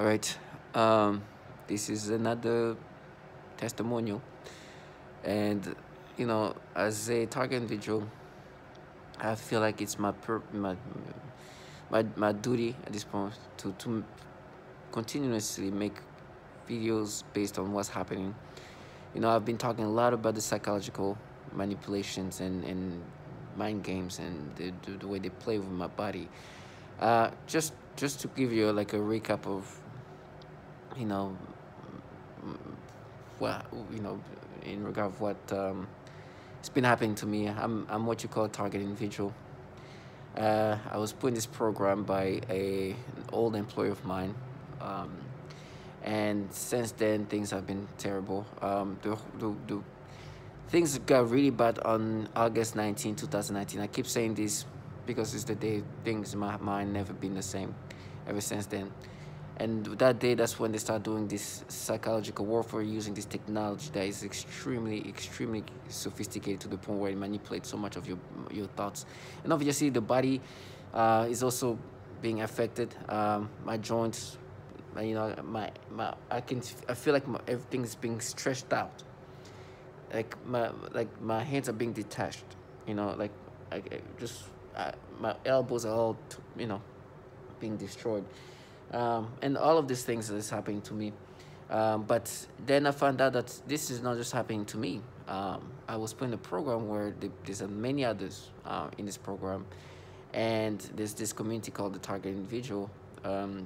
All right. Um, this is another testimonial, and as a target individual, I feel like it's my duty at this point to continuously make videos based on what's happening. I've been talking a lot about the psychological manipulations and mind games and the way they play with my body. Just to give you like a recap of you know well, in regard of what it's been happening to me. I'm what you call a target individual. I was put in this program by an old employer of mine, um, and since then things have been terrible. The things got really bad on August 19, 2019. I keep saying this because it's the day things in my mind never been the same ever since then. And that day, that's when they start doing this psychological warfare using this technology that is extremely sophisticated to the point where it manipulates so much of your thoughts. And obviously the body is also being affected. My joints, my I feel like everything is being stretched out. My hands are being detached. My elbows are all being destroyed, and all of these things is happening to me. But then I found out that this is not just happening to me. I was put in a program where there's many others in this program, and there's this community called the Target Individual,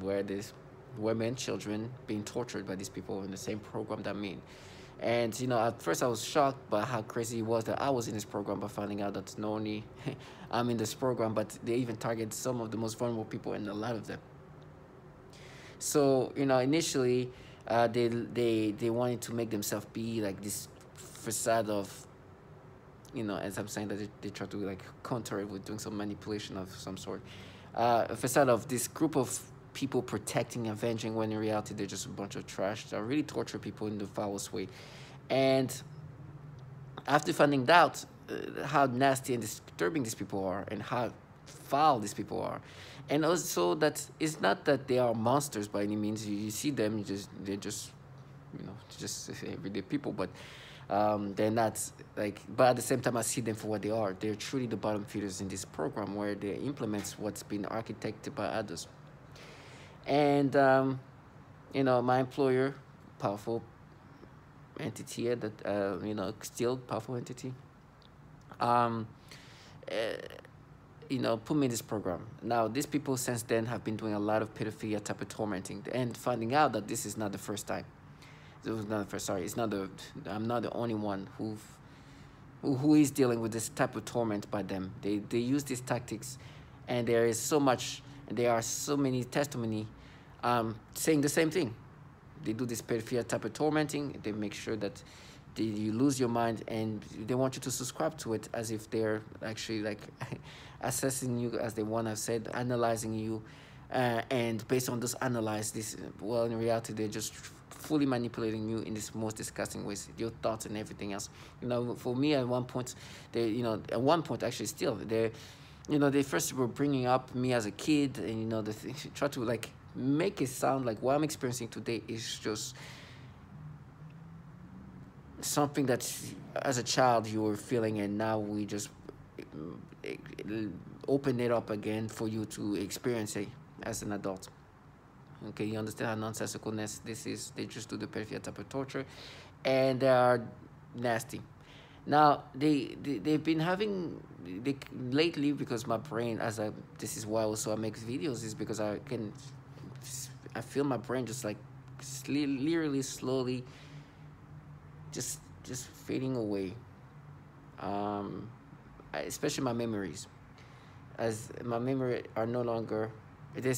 where there's women, children being tortured by these people in the same program that me. And at first I was shocked by how crazy it was that I was in this program, by finding out that not only I'm in this program, but they even target some of the most vulnerable people, and a lot of them. So initially, they wanted to make themselves be like this facade of, as I'm saying, that they try to like counter it with doing some manipulation of some sort, a facade of this group of people protecting, avenging, when in reality they're just a bunch of trash that really torture people in the foulest way. And after finding out how nasty and disturbing these people are, and how foul these people are, and also that it's not that they are monsters by any means. You see them, they're just just everyday people, but they're not like. But at the same time, I see them for what they are. They're truly the bottom feeders in this program, where they implement what's been architected by others. And my employer, powerful entity, that still powerful entity, um put me in this program. Now these people since then have been doing a lot of pedophilia type of tormenting, and finding out that this is not the first time. It was not the first. Sorry, it's not the. I'm not the only one who is dealing with this type of torment by them. They use these tactics, and there is so much. And there are so many testimony saying the same thing. They do this pedophilia type of tormenting. They make sure that you lose your mind, and they want you to subscribe to it as if they're actually like assessing you, as they want to have said, analyzing you, and based on this analyze this, well, in reality they're just fully manipulating you in this most disgusting ways, your thoughts and everything else. For me, at one point actually still they first were bringing up me as a kid, and they try to like make it sound like what I'm experiencing today is just something that as a child you were feeling, and now we just open it up again for you to experience it as an adult. Okay, you understand how nonsensicalness this is? They just do the pedophilia type of torture, and they are nasty. Now they've been having lately, because my brain, this is why also I make videos, is because I feel my brain just like literally slowly just fading away. Especially my memories, as my memory are no longer. They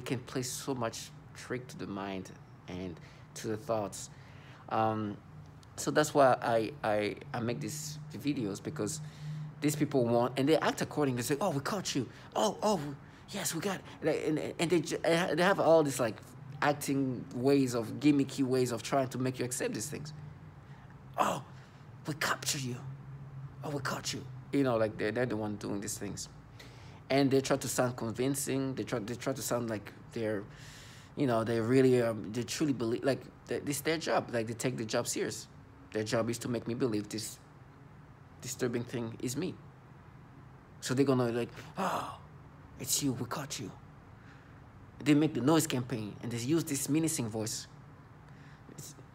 can play so much trick to the mind and to the thoughts. So that's why I make these videos, because these people want, and they act according. They say, "Oh, we caught you. Oh, yes, we got it." And they have all this like acting ways, of gimmicky ways of trying to make you accept these things. Oh, we captured you. Oh, we caught you. Like they're the one doing these things, and they try to sound convincing. They try to sound like they're they really they truly believe, like, this their job, like they take the job serious. Their job is to make me believe this disturbing thing is me. So they're gonna, like, oh, it's you, we caught you. They make the noise campaign and they use this menacing voice.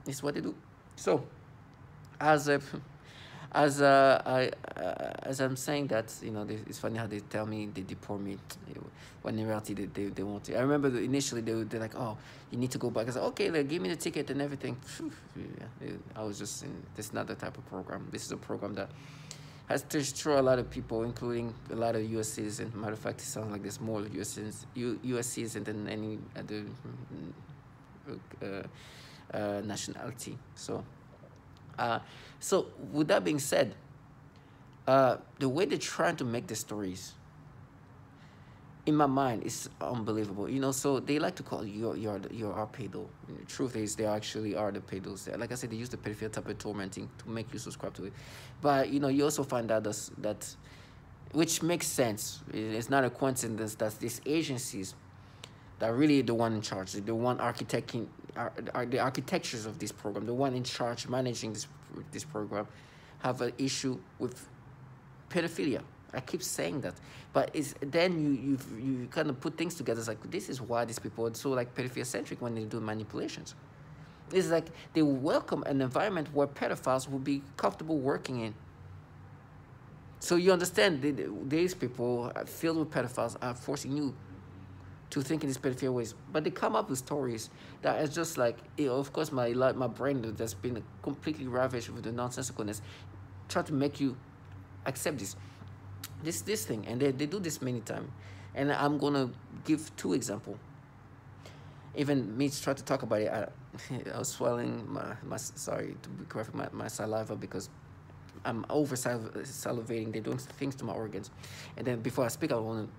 It's what they do. So as as I'm saying that, it's funny how they tell me they deport me, when in reality they won't. I remember initially they're like, oh, you need to go back. I said, okay, like, give me the ticket and everything. Yeah, I was just in, this is not the type of program. This is a program that has destroyed a lot of people, including a lot of U.S. citizens. Matter of fact, it sounds like there's more U.S. citizens than any other nationality. So with that being said, the way they're trying to make the stories, in my mind, is unbelievable. So they like to call you're our pedo. The truth is, they actually are the pedos. Like I said, they use the pedophilia type of tormenting to make you subscribe to it. But you also find out that, which makes sense. It's not a coincidence that these agencies that are really the one in charge, the one architecting, are the architectures of this program, the one in charge managing this program, have an issue with pedophilia. I keep saying that, but then you kind of put things together. It's like, this is why these people are so, like, pedophilia centric when they do manipulations. It's like they welcome an environment where pedophiles will be comfortable working in. So you understand, these people filled with pedophiles are forcing you to think in these pedophilia ways, but they come up with stories that is just like, of course, my brain that's been completely ravaged with the nonsensicalness, try to make you accept this thing, and they do this many times. And I'm gonna give 2 examples. Even me try to talk about it, I was swallowing my sorry to be correct, my saliva, because I'm over salivating. They're doing things to my organs, and then before I speak, I want to.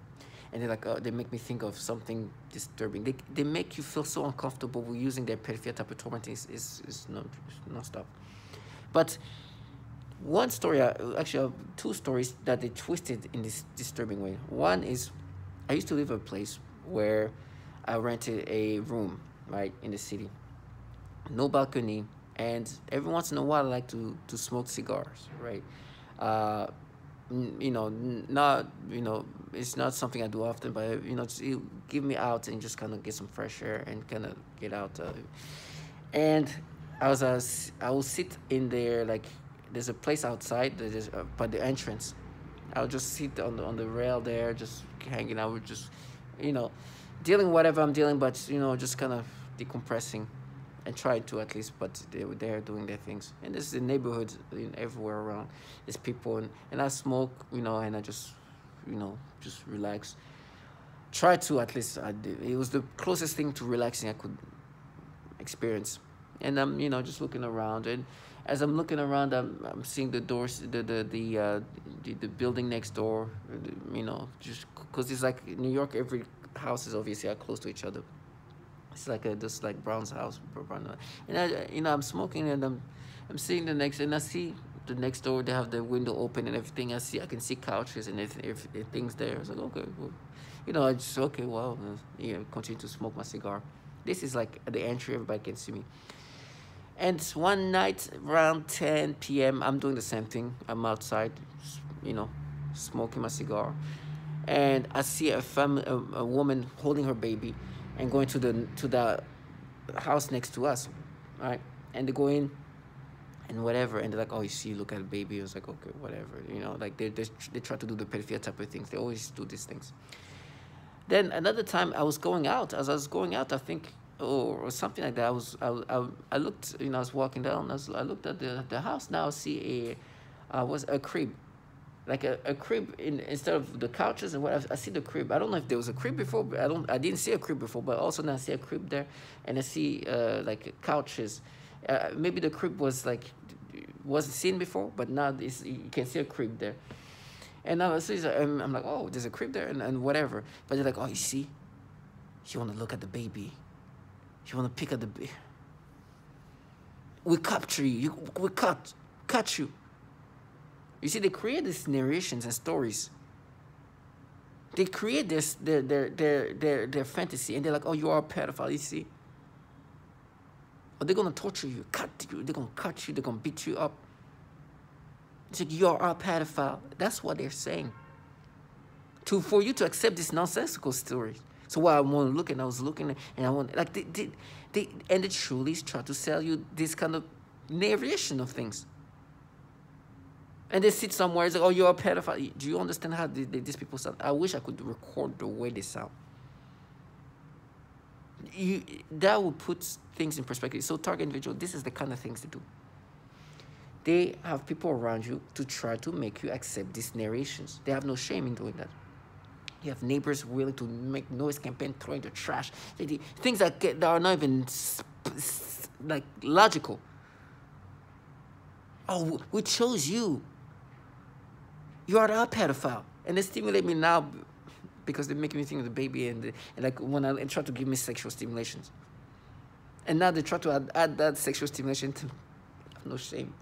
And they're like, they make me think of something disturbing. They make you feel so uncomfortable with using their pedophilia type of tormenting. Is not stop. But one story, actually 2 stories that they twisted in this disturbing way. One is, I used to live in a place where I rented a room, right, in the city. No balcony, and every once in a while I like to smoke cigars, right? Not, it's not something I do often, but just give me out and just kind of get some fresh air and kind of get out. And I will sit in there, like, there's a place outside that is by the entrance. I'll just sit on the rail there, just hanging out, just dealing whatever I'm dealing, but just kind of decompressing and try to, at least. But they were there doing their things, and this is the neighborhood, everywhere around. There's people, and I smoke, and I just just relax. Try to, at least. It was the closest thing to relaxing I could experience. And I'm just looking around, and as I'm looking around, I'm seeing the doors, the building next door, just because it's like New York, every houses obviously are close to each other. It's like just like Brown's house, and I'm smoking, and I'm seeing the next, and I see the next door, they have the window open and everything. I can see couches and things there. I was like, okay, well, I just, okay, well, continue to smoke my cigar. This is like at the entry, everybody can see me. And one night around 10 p.m., I'm doing the same thing. I'm outside, smoking my cigar, and I see a woman holding her baby and going to the house next to us, right? And they go in and whatever, and they're like, oh, you see, look at the baby. I was like, okay, whatever, like they try to do the pedophilia type of things. They always do these things. Then another time I was going out. As I was going out, I think, or something like that, I looked, I was walking down. I looked at the house. Now I see a crib, like a crib instead of the couches and whatever. I see the crib. I don't know if there was a crib before, but I didn't see a crib before. But also now I see a crib there, and I see like couches. Maybe the crib wasn't seen before, but now you can see a crib there. And now I'm like, oh, there's a crib there, and whatever. But they're like, oh, you see, you want to look at the baby. You want to pick at the baby. We capture you. We catch you. You see, they create these narrations and stories They create this their fantasy, and they're like, oh, you are a pedophile, you see. Or they're gonna torture you, cut you, they're gonna cut you, they're gonna beat you up. It's like, you're a pedophile. That's what they're saying. For you to accept this nonsensical story. So while I want to look, and I was looking, and I want, like, they truly try to sell you this kind of narration of things. And they sit somewhere, it's like, oh, you're a pedophile. Do you understand how these people sound? I wish I could record the way they sound. That would put things in perspective. So target individual, this is the kind of things they do. They have people around you to try to make you accept these narrations. They have no shame in doing that. You have neighbors willing to make noise campaign, throwing the trash. Things that are not even like logical. Oh, we chose you. You are a pedophile. And they stimulate me now because they're making me think of the baby, and like when I try to give me sexual stimulations. And now they try to add that sexual stimulation to, I have no shame.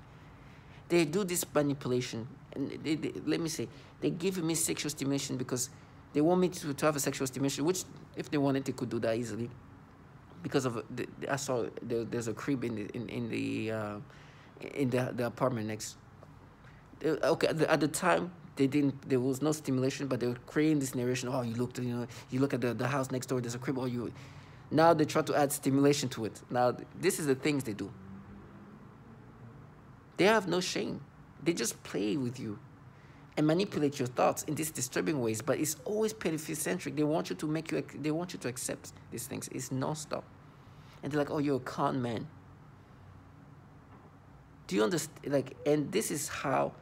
They do this manipulation, and let me say, they give me sexual stimulation because they want me to have a sexual stimulation, which if they wanted, they could do that easily. Because of I saw there's a crib in the apartment next. Okay, at the time there was no stimulation, but they were creating this narration. Oh, you look at the house next door. There's a crib. Now they try to add stimulation to it. Now this is the things they do. They have no shame. They just play with you and manipulate your thoughts in these disturbing ways. But it's always pedophilia-centric. They want you to accept these things. It's nonstop. And they're like, oh, you're a con man. Do you understand? Like, and this is how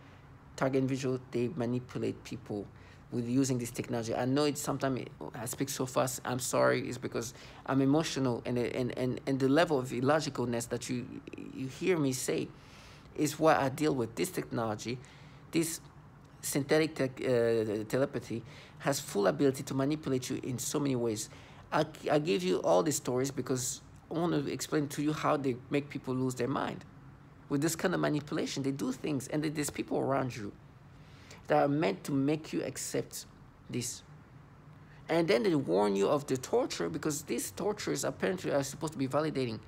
target individual, they manipulate people with using this technology. I know sometimes I speak so fast. I'm sorry. It's because I'm emotional, and the level of illogicalness that you hear me say is what I deal with. This technology, this synthetic telepathy, has full ability to manipulate you in so many ways. I give you all these stories because I want to explain to you how they make people lose their mind. With this kind of manipulation, they do things, and there's people around you that are meant to make you accept this. And then they warn you of the torture, because these tortures apparently are supposed to be validating.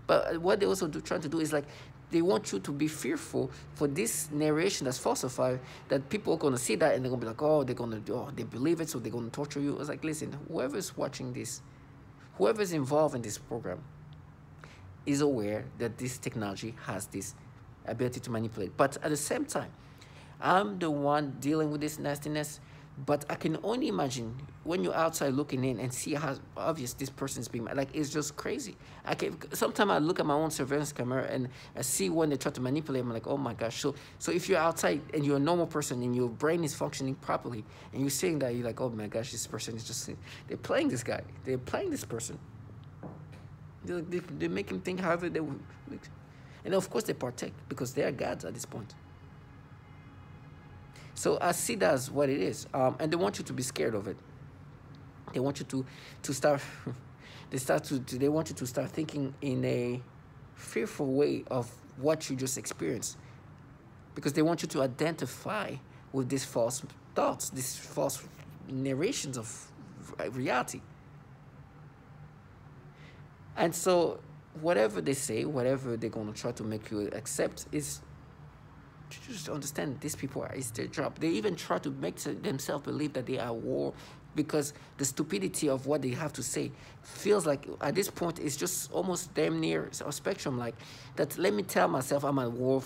But what they also trying to do is, like, they want you to be fearful for this narration that's falsified, that people are going to see that and they're going to be like, oh, they believe it, so they're going to torture you. It's like, listen, whoever's watching this, whoever's involved in this program is aware that this technology has this ability to manipulate. But at the same time, I'm the one dealing with this nastiness, but I can only imagine when you're outside looking in and see how obvious this person's being, like, it's just crazy. Sometimes I look at my own surveillance camera and I see when they try to manipulate, I'm like, oh my gosh. So if you're outside and you're a normal person and your brain is functioning properly and you're seeing that, you're like, oh my gosh, this person is just, they're playing this guy. They're playing this person. They make him think however they would. And of course they partake because they are gods at this point. So I see that as what it is. And they want you to be scared of it. They want you to start, they want you to start thinking in a fearful way of what you just experienced. Because they want you to identify with these false thoughts, these false narrations of reality. And so whatever they say, whatever they're going to try to make you accept, is just understand these people it's their job. They even try to make themselves believe that they are at war, because the stupidity of what they have to say feels like at this point it's just almost damn near a spectrum, like that. Let me tell myself I'm at war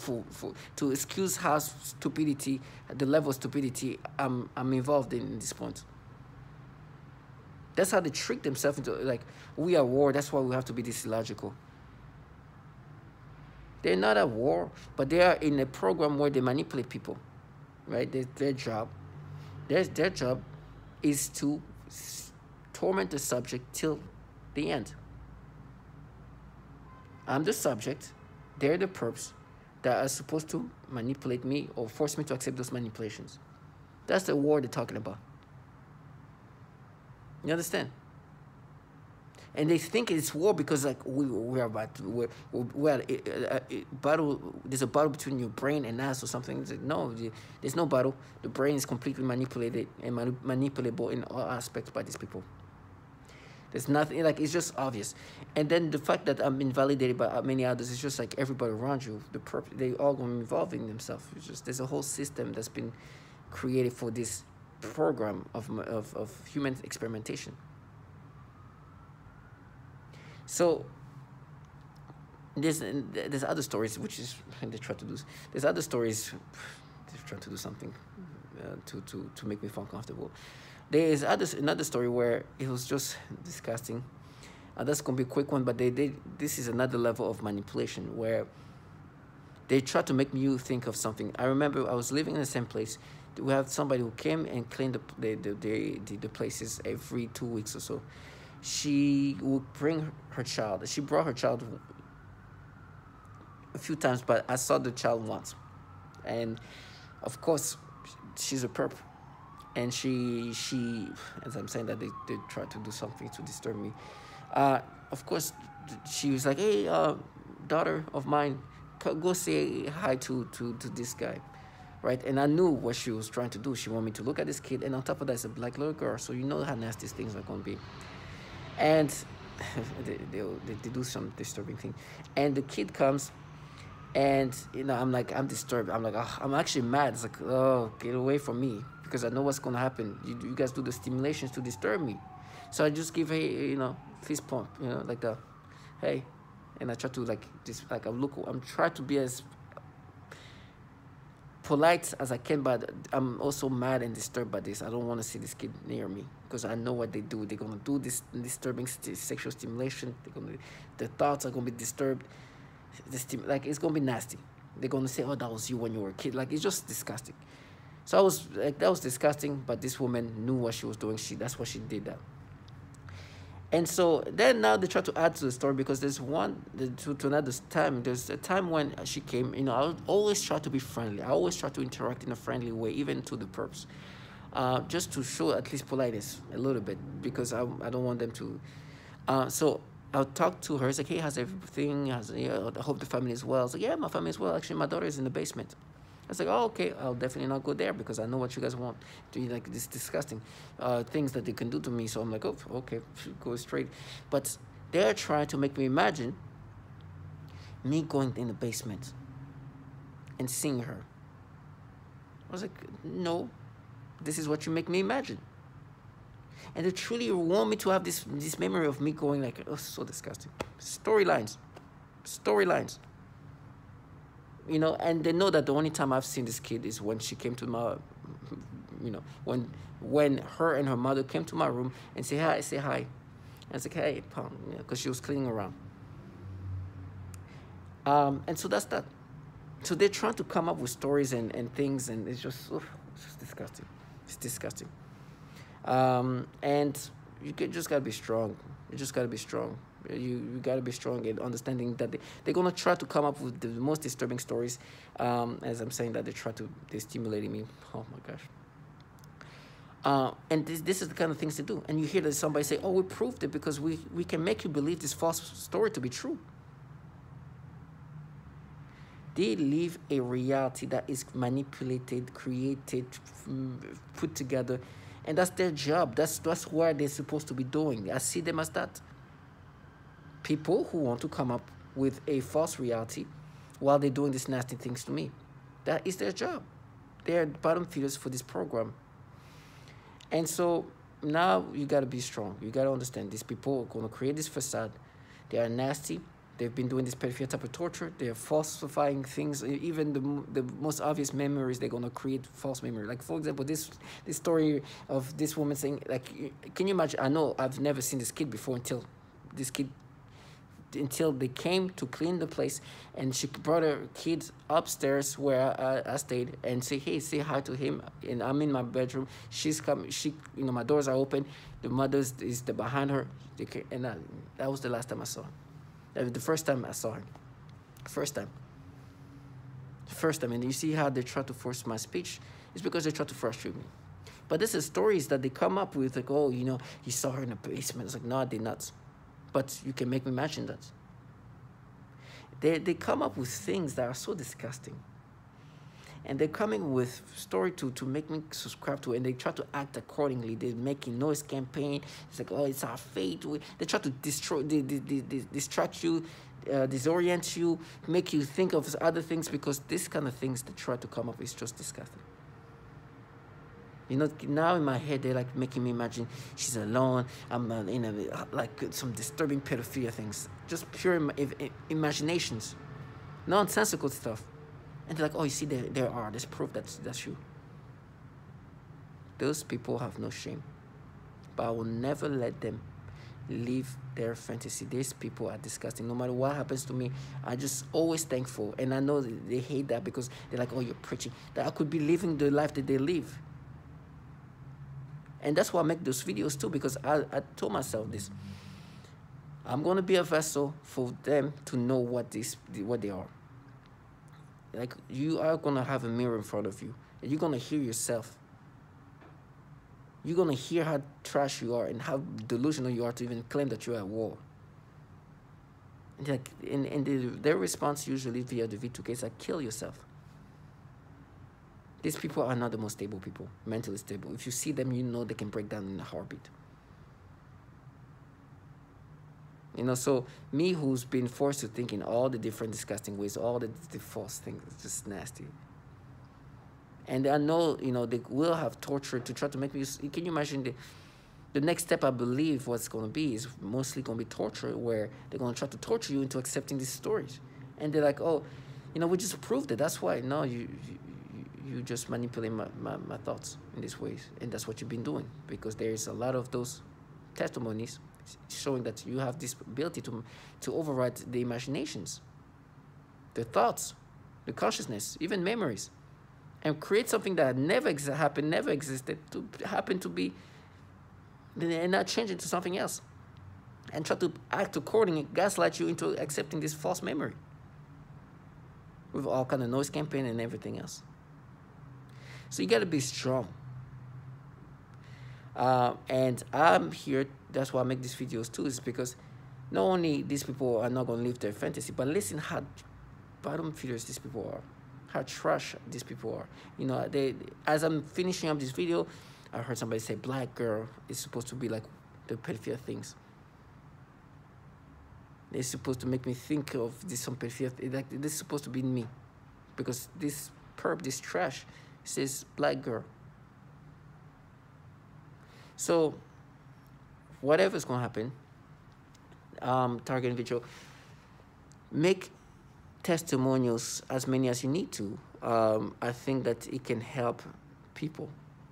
to excuse how stupidity, the level of stupidity I'm involved in this point. That's how they trick themselves into, like, we are at war, that's why we have to be this illogical. They're not at war, but they are in a program where they manipulate people, right? Their job is to torment the subject till the end. I'm the subject, they're the perps that are supposed to manipulate me or force me to accept those manipulations. That's the war they're talking about. You understand? And they think it's war because like we're about we're at a battle. There's a battle between your brain and us or something. It's like, no, there's no battle. The brain is completely manipulated and manipulable in all aspects by these people. There's nothing, like, it's just obvious. And then the fact that I'm invalidated by many others, it's just like everybody around you, they all going to involve in themselves. It's just, there's a whole system that's been created for this program of human experimentation. So there's other stories, which is they try to do. There's other stories. They try to do something to make me feel comfortable. There is another story where it was just disgusting. That's gonna be a quick one, but this is another level of manipulation where they try to make you think of something. I remember I was living in the same place. We have somebody who came and cleaned the places every 2 weeks or so. She would bring her child. She brought her child a few times, but I saw the child once. And of course, she's a perp. And she, as I'm saying that, they try to do something to disturb me. Of course, she was like, hey, daughter of mine, go say hi to this guy. Right? And I knew what she was trying to do. She wanted me to look at this kid. And on top of that, it's a black little girl. So you know how nasty these things are going to be. And they do some disturbing thing. And the kid comes, and, you know, I'm disturbed. I'm like, oh, I'm actually mad. It's like, oh, get away from me. Because I know what's going to happen. You guys do the stimulations to disturb me. So I just give a, fist pump, like the, hey. And I try to, I'm trying to be as polite as I can, but I'm also mad and disturbed by this. I don't want to see this kid near me because I know what they do. They're going to do this disturbing sexual stimulation. The thoughts are going to be disturbed. It's going to be nasty. They're going to say, oh, that was you when you were a kid. Like, it's just disgusting. So I was like, that was disgusting, but this woman knew what she was doing. That's why she did that. And so then now they try to add to the story because there's to another time. There's a time when she came, I always try to be friendly. I always try to interact in a friendly way, even to the perps, just to show at least politeness a little bit because I don't want them to. So I'll talk to her. It's like, hey, how's everything? I hope the family is well. It's like, yeah, my family is well. Actually, my daughter is in the basement. I was like, oh, okay, I'll definitely not go there because I know what you guys want. Like, this disgusting things that they can do to me. So I'm like, oh, okay, go straight. But they're trying to make me imagine me going in the basement and seeing her. I was like, no, this is what you make me imagine. And they truly want me to have this memory of me going like, oh, so disgusting. Storylines. And they know that the only time I've seen this kid is when she came to my, when her and her mother came to my room and say hi. And it's like, hey, because she was cleaning around. And so that's that. So they're trying to come up with stories and things, and it's just disgusting. It's disgusting. And you just gotta be strong. You just gotta be strong. You got to be strong in understanding that they're going to try to come up with the most disturbing stories. As I'm saying that they're stimulating me. Oh my gosh. And this is the kind of things they do. And you hear that somebody say, oh, we proved it because we can make you believe this false story to be true. They live a reality that is manipulated, created, put together. And that's their job. That's what they're supposed to be doing. I see them as that. People who want to come up with a false reality while they're doing these nasty things to me. That is their job. They're bottom feeders for this program. And so now you got to be strong. You got to understand these people are going to create this facade. They are nasty. They've been doing this pedophilia type of torture. They're falsifying things. Even the most obvious memories, they're going to create false memory. Like, for example, this story of this woman saying, like, can you imagine? I know I've never seen this kid before until they came to clean the place, and she brought her kids upstairs where I stayed and say, hey, say hi to him. And I'm in my bedroom. She's come. My doors are open. The mother's is behind her. And that was the last time I saw her. That was the first time I saw her. First time. And you see how they try to force my speech? It's because they try to frustrate me. But this is stories that they come up with, like, oh, you saw her in the basement. It's like, no, I did not. but you can make me imagine that. They come up with things that are so disgusting. And they're coming with story to make me subscribe to it, and they try to act accordingly. They're making noise campaign. It's like, oh, it's our fate. They try to destroy, distract you, disorient you, make you think of other things, because this kind of things they try to come up with is just disgusting. You know, now in my head, they're like making me imagine she's alone. I'm in a, like some disturbing pedophilia things. Just pure imaginations. Nonsensical stuff. And they're like, oh, you see, there are. There's proof that's you. Those people have no shame. But I will never let them live their fantasy. These people are disgusting. No matter what happens to me, I'm just always thankful. And I know they hate that because they're like, oh, you're preaching. That I could be living the life that they live. And that's why I make those videos too, because I told myself this. I'm going to be a vessel for them to know what they are. Like, you are going to have a mirror in front of you, and you're going to hear yourself. You're going to hear how trash you are and how delusional you are to even claim that you're at war. And like, their response usually via the V2K is like, kill yourself. These people are not the most stable people, mentally stable. If you see them, you know they can break down in a heartbeat. You know, so me, who's been forced to think in all the different disgusting ways, all the false things, it's just nasty. And I know, you know, they will have torture to try to make me. Can you imagine the next step? I believe what's going to be is mostly going to be torture, where they're going to try to torture you into accepting these stories. And they're like, oh, you know, we just proved it. That's why. No, you just manipulate my thoughts in these ways. And that's what you've been doing, because there's a lot of those testimonies showing that you have this ability to override the imaginations, the thoughts, the consciousness, even memories, and create something that never happened, never existed, to happen to be, and not change into something else, and try to act accordingly, gaslight you into accepting this false memory with all kind of noise campaign and everything else. So you got to be strong. And I'm here, that's why I make these videos too, is because not only these people are not going to live their fantasy, but listen how bottom feeders these people are, how trash these people are. You know, as I'm finishing up this video, I heard somebody say black girl is supposed to be like the pedophilia things. It's supposed to make me think of this some pedophilia, like this is supposed to be me, because this perp, this trash, says black girl. So whatever's going to happen, target individual, make testimonials as many as you need to. I think that it can help people.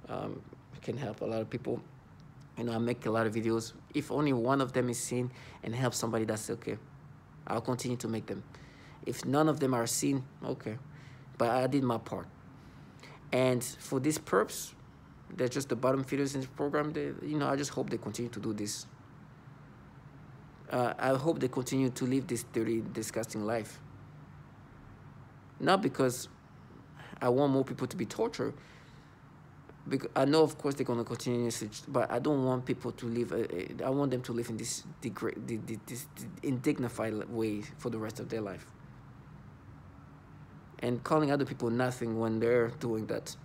It can help a lot of people. You know, I make a lot of videos. If only one of them is seen and help somebody, that's okay. I'll continue to make them. If none of them are seen, okay. But I did my part. And for this purpose, they're just the bottom feeders in the program. You know, I just hope they continue to do this. I hope they continue to live this dirty, disgusting life. Not because I want more people to be tortured. Because I know, of course, they're going to continue, but I don't want people to live. I want them to live in this indignified way for the rest of their life. And calling other people nothing when they're doing that.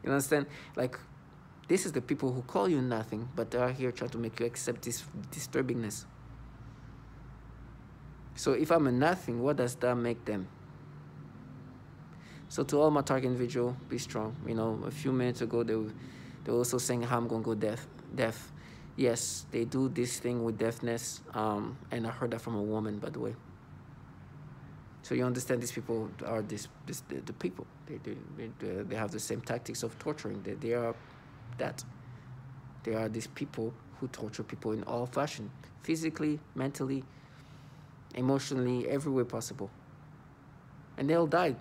You understand? Like, this is the people who call you nothing, but they are here trying to make you accept this disturbingness. So if I'm a nothing, what does that make them? So to all my target individual, be strong. You know, a few minutes ago, they were also saying how I'm going to go deaf. Yes, they do this thing with deafness. And I heard that from a woman, by the way. So you understand, these people are the people. They have the same tactics of torturing. They are that. They are these people who torture people in all fashion, physically, mentally, emotionally, every way possible. And they all died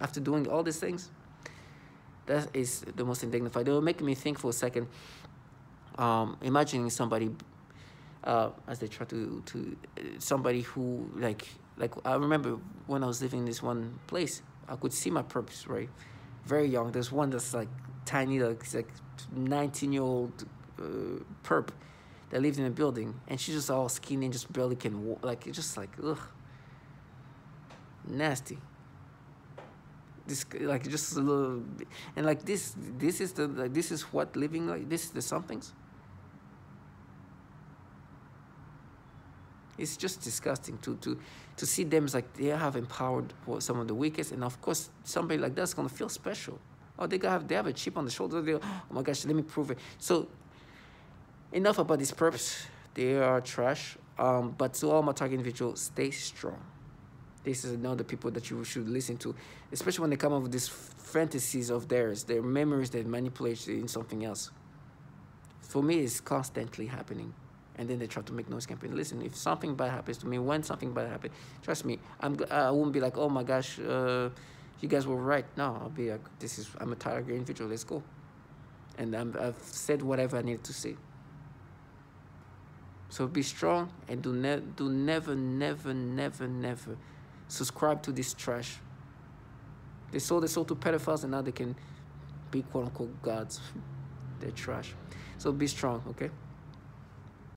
after doing all these things. That is the most indignified. They were making me think for a second, imagining somebody, as they try to somebody who, like I remember when I was living in this one place, I could see my perps, right? Very young. There's one that's like tiny, like 19-year-old perp. that lived in a building, and she's just all skinny and just barely can walk. Like, it's just like, ugh, nasty. This, like, just a little, and like this is the, like, this is what living like this is the somethings. It's just disgusting to see them as like they have empowered for some of the weakest, and of course somebody like that's gonna feel special. Oh, they have a chip on the shoulder. They go, oh my gosh, let me prove it. So enough about this purpose. They are trash. But to all my target individuals, stay strong. This is another people that you should listen to, especially when they come up with these fantasies of theirs, their memories that manipulate you in something else. For me, it's constantly happening. And then they try to make noise campaign. Listen, if something bad happens to me, when something bad happens, trust me, I won't be like, oh my gosh, you guys were right. No, I'll be like, I'm a target individual, let's go. And I've said whatever I needed to say. So be strong, and do never subscribe to this trash. They sold their soul to pedophiles, and now they can be quote unquote gods. They're trash. So be strong, okay?